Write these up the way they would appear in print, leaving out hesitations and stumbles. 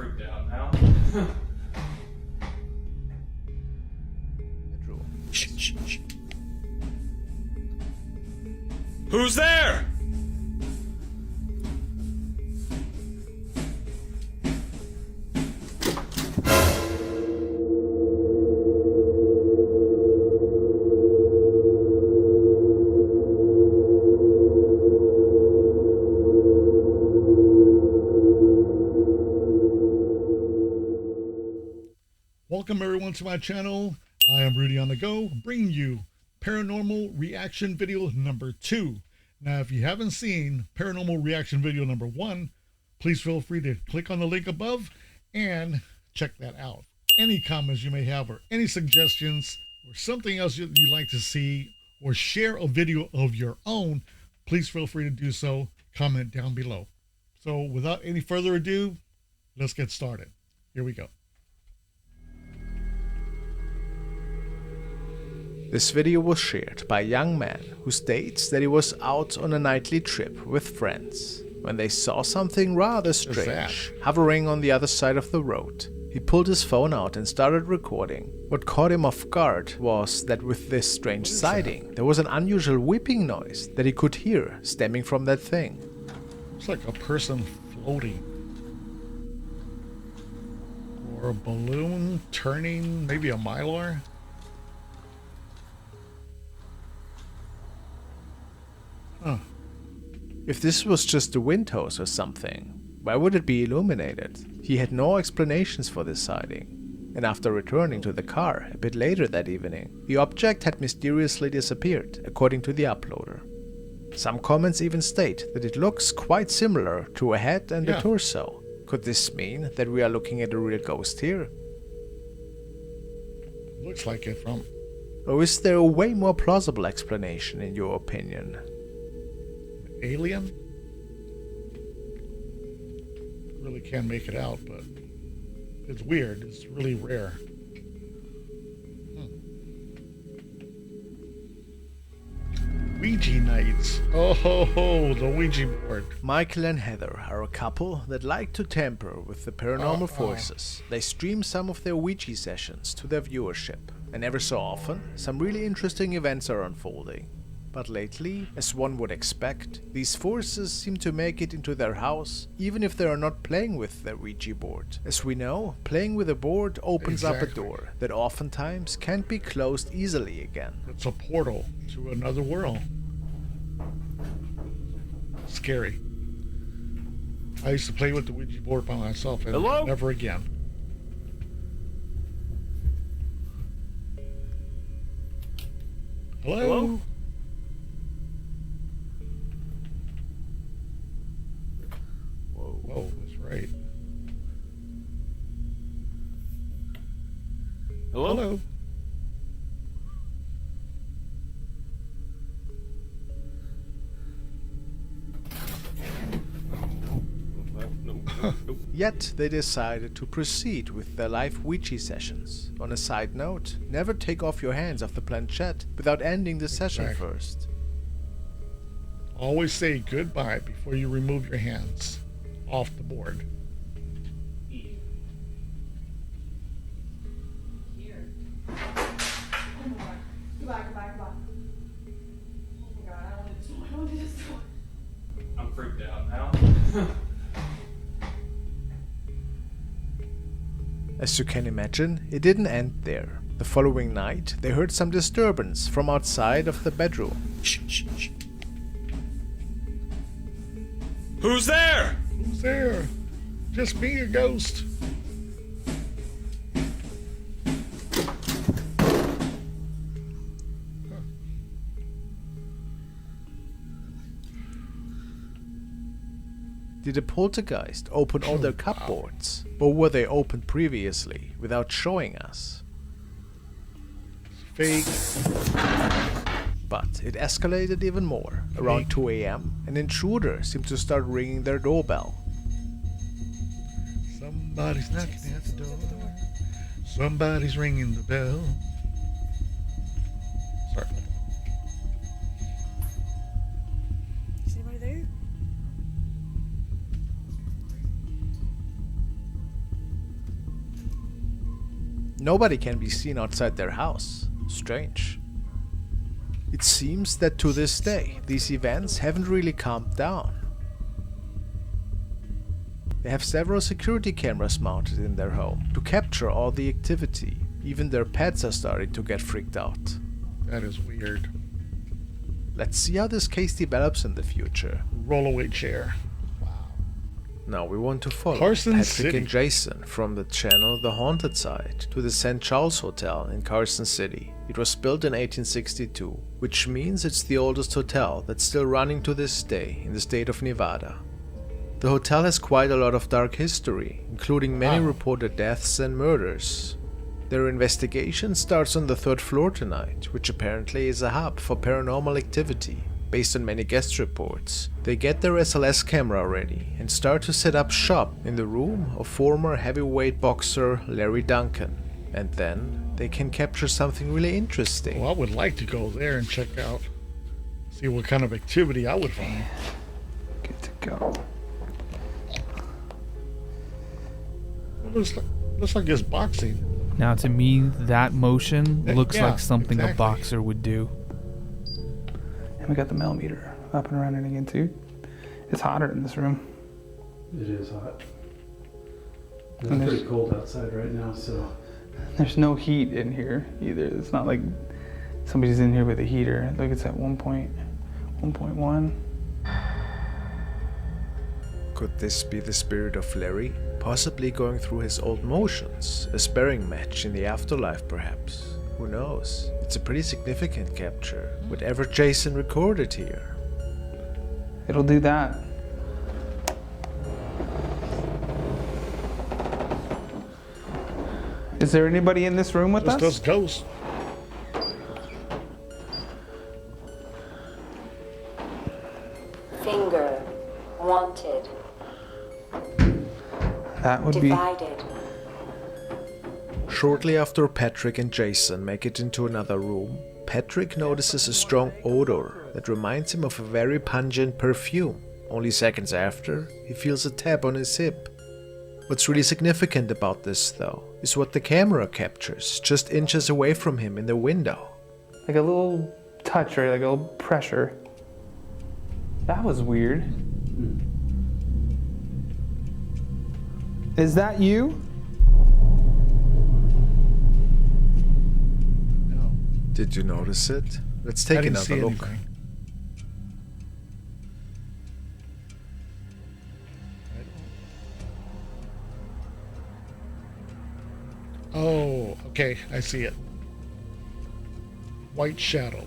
freaked out now. Shh, shh, shh. Who's there? Welcome everyone to my channel. I am Rudy on the Go, bringing you paranormal reaction video number 2. Now, if you haven't seen paranormal reaction video number 1, please feel free to click on the link above and check that out. Any comments you may have or any suggestions or something else you'd like to see or share a video of your own, please feel free to do so. Comment down below. So without any further ado, let's get started. Here we go. This video was shared by a young man who states that he was out on a nightly trip with friends when they saw something rather strange hovering on the other side of the road. He pulled his phone out and started recording. What caught him off guard was that with this strange sighting, there was an unusual weeping noise that he could hear stemming from that thing. It's like a person floating. Or a balloon turning, maybe a mylar. Huh. If this was just a wind hose or something, why would it be illuminated? He had no explanations for this sighting, and after returning to the car a bit later that evening, the object had mysteriously disappeared, according to the uploader. Some comments even state that it looks quite similar to a head and a torso. Could this mean that we are looking at a real ghost here? Looks like it from... Or is there a way more plausible explanation in your opinion? Alien? Really can't make it out, but it's weird. It's really rare. Ouija nights. Oh ho ho, the Ouija board. Michael and Heather are a couple that like to tamper with the paranormal forces. They stream some of their Ouija sessions to their viewership, and ever so often, some really interesting events are unfolding. But lately, as one would expect, these forces seem to make it into their house, even if they are not playing with their Ouija board. As we know, playing with a board opens up a door that oftentimes can't be closed easily again. It's a portal to another world. Scary. I used to play with the Ouija board by myself and never again. Hello? Whoa, that's right. Hello? Yet they decided to proceed with their live Ouija sessions. On a side note, never take off your hands off the planchette without ending the session first. Always say goodbye before you remove your hands off the board. Here. Oh my god. Goodbye. Oh my god, I don't want to do this. I'm freaked out now. As you can imagine, it didn't end there. The following night, they heard some disturbance from outside of the bedroom. Shh, shh, shh. Who's there? Who's there? Just me, a ghost. Did the poltergeist open all their cupboards? Or were they opened previously without showing us? Fake. But it escalated even more. Around 2 AM, an intruder seemed to start ringing their doorbell. Somebody's knocking at the door. Somebody's ringing the bell. Sorry. Is anybody there? Nobody can be seen outside their house. Strange. It seems that to this day, these events haven't really calmed down. They have several security cameras mounted in their home to capture all the activity. Even their pets are starting to get freaked out. That is weird. Let's see how this case develops in the future. Rollaway chair. Now we want to follow Carson Patrick City. and Jason from the channel The Haunted Side to the St. Charles Hotel in Carson City. It was built in 1862, which means it's the oldest hotel that's still running to this day in the state of Nevada. The hotel has quite a lot of dark history, including many reported deaths and murders. Their investigation starts on the 3rd floor tonight, which apparently is a hub for paranormal activity. Based on many guest reports, they get their SLS camera ready and start to set up shop in the room of former heavyweight boxer Larry Duncan. And then they can capture something really interesting. Well, I would like to go there and check out, see what kind of activity I would find. Good to go. It looks like it's boxing. Now, to me, that motion looks Yeah, like something a exactly. boxer would do. And we got the millimeter up and running again too. It's hotter in this room. It is hot. It's And pretty there's- cold outside right now, so There's no heat in here either. It's not like somebody's in here with a heater. Look, it's at 1.1. Could this be the spirit of Larry? Possibly going through his old motions, a sparring match in the afterlife perhaps. Who knows? It's a pretty significant capture, whatever Jason recorded here. It'll do that. Is there anybody in this room with Just us? those ghosts. Finger. Wanted. That would be. Divided. Shortly after Patrick and Jason make it into another room, Patrick notices a strong odor that reminds him of a very pungent perfume. Only seconds after, he feels a tap on his hip. What's really significant about this, though, is what the camera captures just inches away from him in the window. Like a little touch, right? Like a little pressure. That was weird. Is that you? No, Did you notice it? Let's I take didn't see another look. anything. Oh, okay, I see it. White shadow.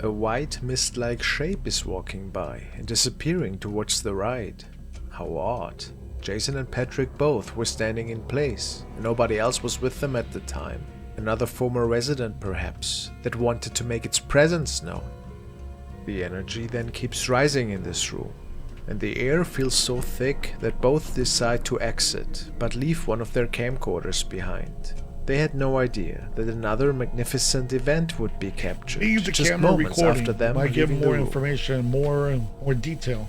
A white mist-like shape is walking by and disappearing towards the right. How odd. Jason and Patrick both were standing in place, and nobody else was with them at the time. Another former resident perhaps, that wanted to make its presence known. The energy then keeps rising in this room, and the air feels so thick that both decide to exit, but leave one of their camcorders behind. They had no idea that another magnificent event would be captured Leave the just camera moments recording. after them Might give leaving the more room. information, more detail,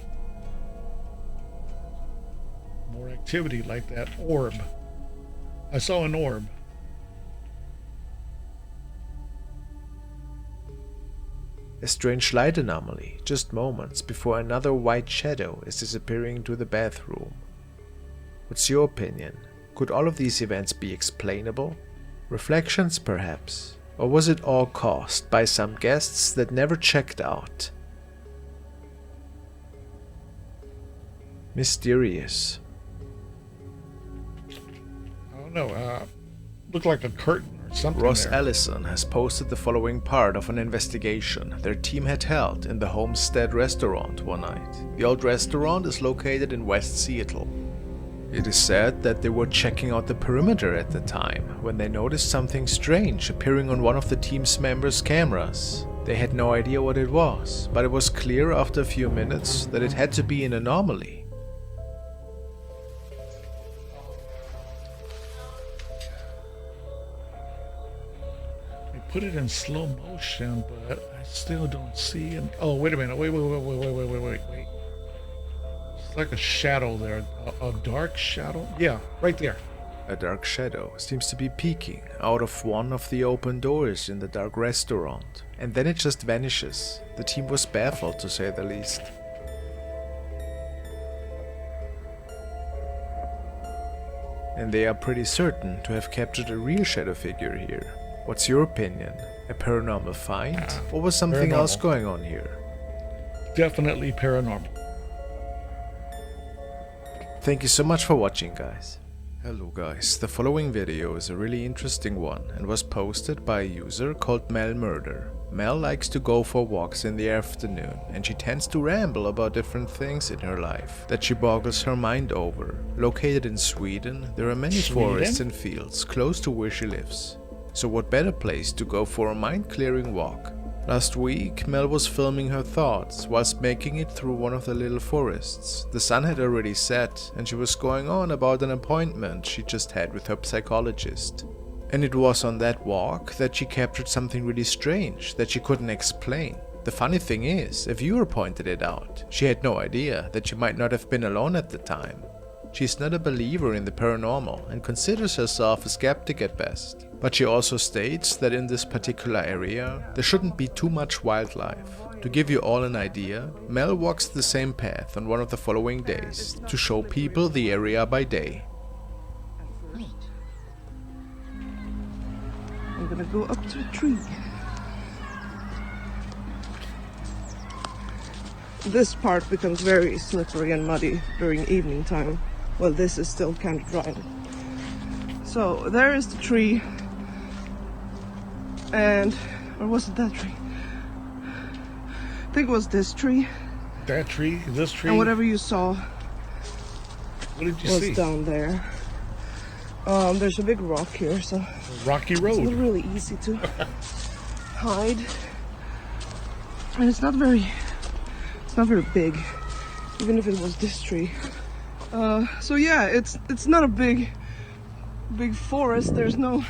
more activity, like that orb. I saw an orb. A strange light anomaly, just moments before another white shadow is disappearing into the bathroom. What's your opinion? Could all of these events be explainable? Reflections, perhaps? Or was it all caused by some guests that never checked out? Mysterious. I don't know. Looked like a curtain or something. Ross there. Ellison has posted the following part of an investigation their team had held in the Homestead restaurant one night. The old restaurant is located in West Seattle. It is said that they were checking out the perimeter at the time when they noticed something strange appearing on one of the team's members' cameras. They had no idea what it was, but it was clear after a few minutes that it had to be an anomaly. They put it in slow motion, but I still don't see it. Oh, wait a minute. Wait. It's like a shadow there. A dark shadow? Yeah, right there. A dark shadow seems to be peeking out of one of the open doors in the dark restaurant, and then it just vanishes. The team was baffled, to say the least. And they are pretty certain to have captured a real shadow figure here. What's your opinion? A paranormal find? Or was something else going on here? Definitely paranormal. Thank you so much for watching, guys. Hello guys, the following video is a really interesting one and was posted by a user called Mel Murder. Mel likes to go for walks in the afternoon, and she tends to ramble about different things in her life that she boggles her mind over. Located in Sweden, there are many forests and fields close to where she lives. So what better place to go for a mind-clearing walk? Last week, Mel was filming her thoughts whilst making it through one of the little forests. The sun had already set, and she was going on about an appointment she just had with her psychologist. And it was on that walk that she captured something really strange that she couldn't explain. The funny thing is, a viewer pointed it out. She had no idea that she might not have been alone at the time. She's not a believer in the paranormal and considers herself a skeptic at best. But she also states that in this particular area, there shouldn't be too much wildlife. To give you all an idea, Mel walks the same path on one of the following days to show people the area by day. I'm gonna go up to a tree. This part becomes very slippery and muddy during evening time. Well, this is still kind of dry. So there is the tree. And, or was it that tree? I think it was this tree. That tree? This tree? And whatever you saw what did you was see? down there. There's a big rock here, so Rocky it's Road. not really easy to hide. And it's not very big, even if it was this tree. So yeah, it's not a big forest. There's no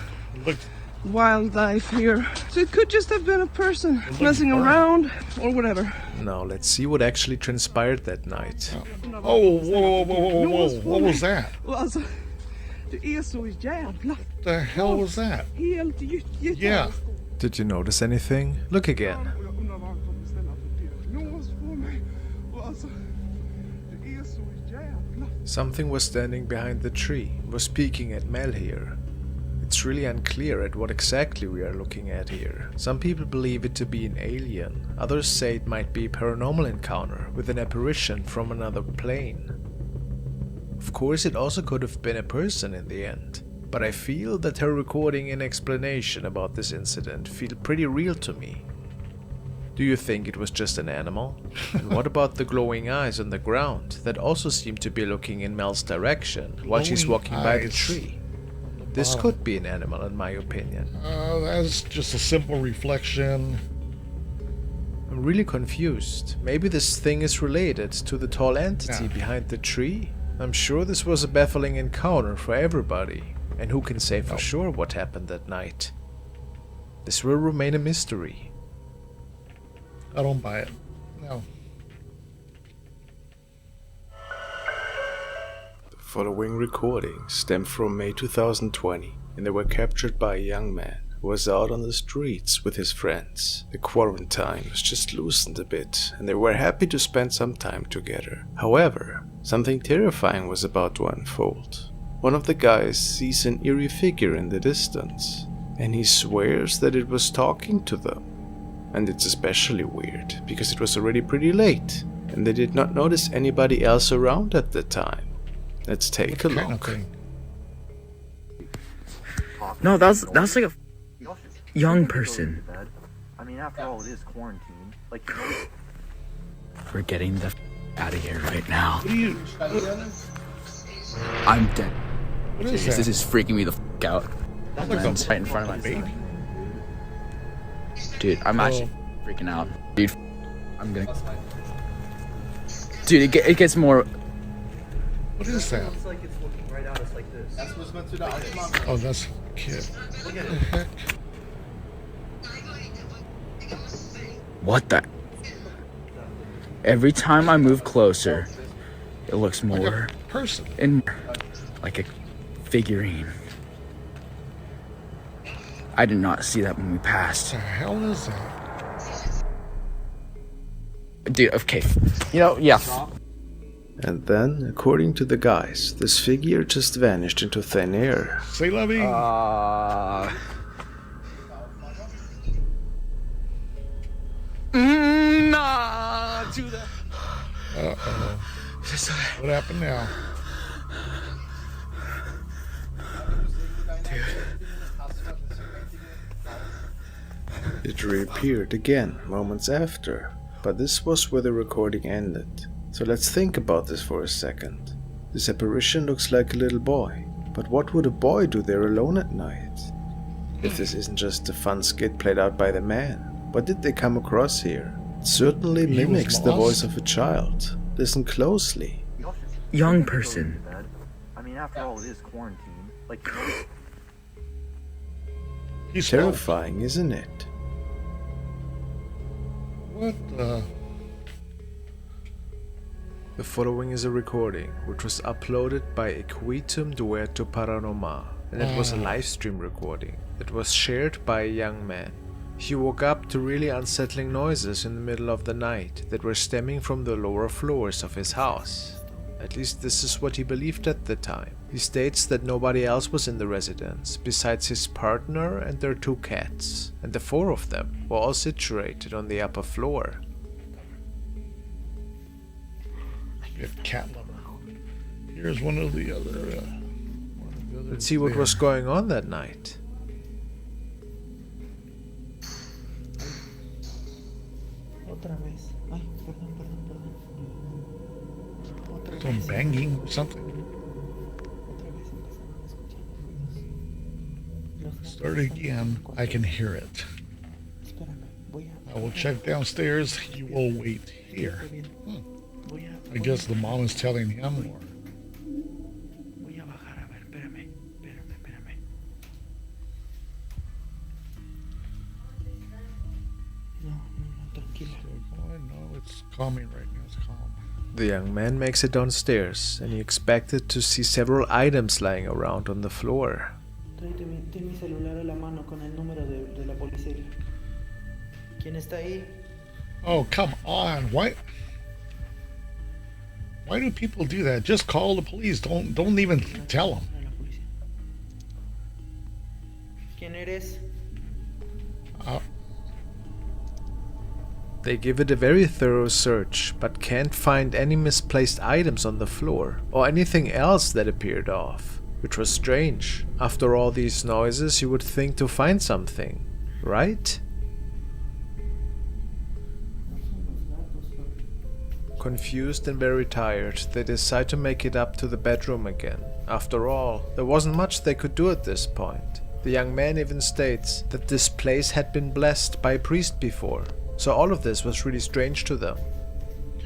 wildlife here. So it could just have been a person messing around or whatever. Now let's see what actually transpired that night. Oh, whoa. What was that? Alltså, det är så jävla. What the hell was that? Helt Yeah. Did you notice anything? Look again. Something was standing behind the tree, was peeking at Mel here. It's really unclear at what exactly we are looking at here. Some people believe it to be an alien, others say it might be a paranormal encounter with an apparition from another plane. Of course, it also could have been a person in the end, but I feel that her recording and explanation about this incident feel pretty real to me. Do you think it was just an animal? And what about the glowing eyes on the ground that also seem to be looking in Mel's direction while she's walking by the tree? This could be an animal in my opinion. That's just a simple reflection. I'm really confused. Maybe this thing is related to the tall entity behind the tree? I'm sure this was a baffling encounter for everybody. And who can say for sure what happened that night? This will remain a mystery. I don't buy it. No. The following recordings stem from May 2020, and they were captured by a young man who was out on the streets with his friends. The quarantine was just loosened a bit, and they were happy to spend some time together. However, something terrifying was about to unfold. One of the guys sees an eerie figure in the distance, and he swears that it was talking to them. And it's especially weird, because it was already pretty late, and they did not notice anybody else around at the time. Let's take a look. No, that's like a young person. I mean, after all, it is quarantine. Like, We're getting the out of here right now. What are you? I'm dead. What is This that? is freaking me the out. Like Man's a right in front of my baby. Dude, I'm actually freaking out. Dude, I'm gonna. Dude, it gets more. What is that? it's like it's looking right at us like this. That's what's meant to do. Oh, that's a kid. What the heck? What the? Every time I move closer, it looks more person. and like a figurine. I did not see that when we passed. What the hell is that? Dude, okay. You know, yeah. And then, according to the guys, this figure just vanished into thin air. Say la vie. Nah, do that. Uh-oh. What happened now? It reappeared again moments after, but this was where the recording ended. So let's think about this for a second. This apparition looks like a little boy, but what would a boy do there alone at night? If this isn't just a fun skit played out by the man, what did they come across here? It certainly mimics the voice of a child. Listen closely. Young person. I mean, after all, it is quarantine. Like, He's Terrifying, isn't it? What the? The following is a recording which was uploaded by Equitum Duerto Paranormal, and it was a live stream recording. It was shared by a young man. He woke up to really unsettling noises in the middle of the night that were stemming from the lower floors of his house. At least this is what he believed at the time. He states that nobody else was in the residence besides his partner and their 2 cats, and the 4 of them were all situated on the upper floor. Good cat lover. Here's one of the other. Let's see what was going on that night. Some banging or something. Start again. I can hear it. I will check downstairs. You will wait here. I guess the mom is telling him, or no, it's calming right now. It's calm. The young man makes it downstairs, and he expected to see several items lying around on the floor. Ten mi celular a la mano con el número de la policía. ¿Quién está ahí? Oh, come on. Why do people do that? Just call the police. Don't even tell them. ¿Quién eres? They give it a very thorough search, but can't find any misplaced items on the floor, or anything else that appeared off, which was strange. After all these noises, you would think to find something, right? Confused and very tired, they decide to make it up to the bedroom again. After all, there wasn't much they could do at this point. The young man even states that this place had been blessed by a priest before, so all of this was really strange to them.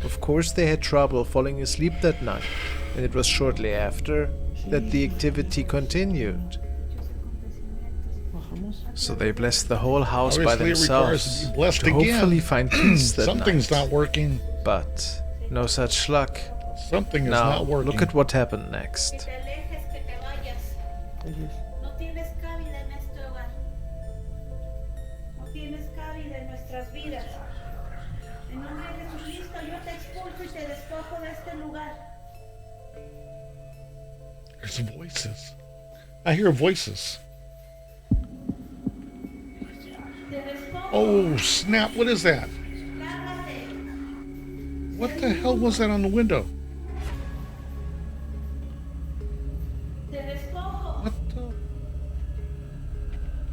Of course they had trouble falling asleep that night, and it was shortly after that the activity continued. So they blessed the whole house by themselves to hopefully find peace that Something's night. not working. But no such luck. Something is Now, not working. look at what happened next. There's voices. I hear voices. Oh, snap. What is that? What the hell was that on the window? What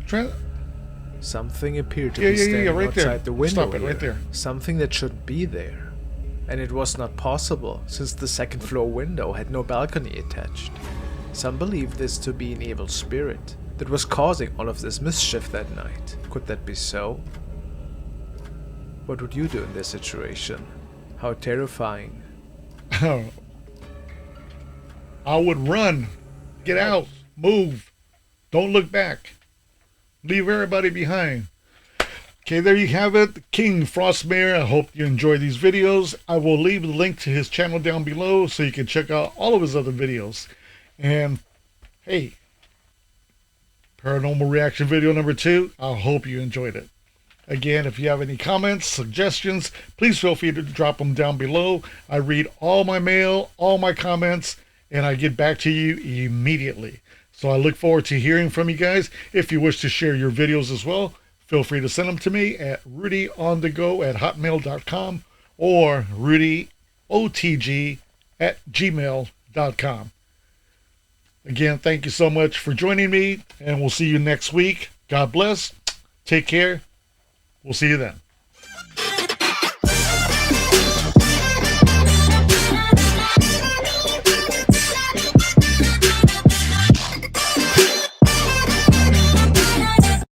the? Something appeared to be standing right outside there. the window. Stop it, here. right there. Something that shouldn't be there. And it was not possible, since the second floor window had no balcony attached. Some believe this to be an evil spirit that was causing all of this mischief that night. Could that be so? What would you do in this situation? How terrifying. Oh. I would run. Get out. Move. Don't look back. Leave everybody behind. Okay, there you have it. King Frostmare. I hope you enjoy these videos. I will leave the link to his channel down below so you can check out all of his other videos. And hey, paranormal reaction video number 2. I hope you enjoyed it. Again, if you have any comments, suggestions, please feel free to drop them down below. I read all my mail, all my comments, and I get back to you immediately. So I look forward to hearing from you guys. If you wish to share your videos as well, feel free to send them to me at rudyonthego@hotmail.com or rudyotg@gmail.com. Again, thank you so much for joining me, and we'll see you next week. God bless. Take care. We'll see you then.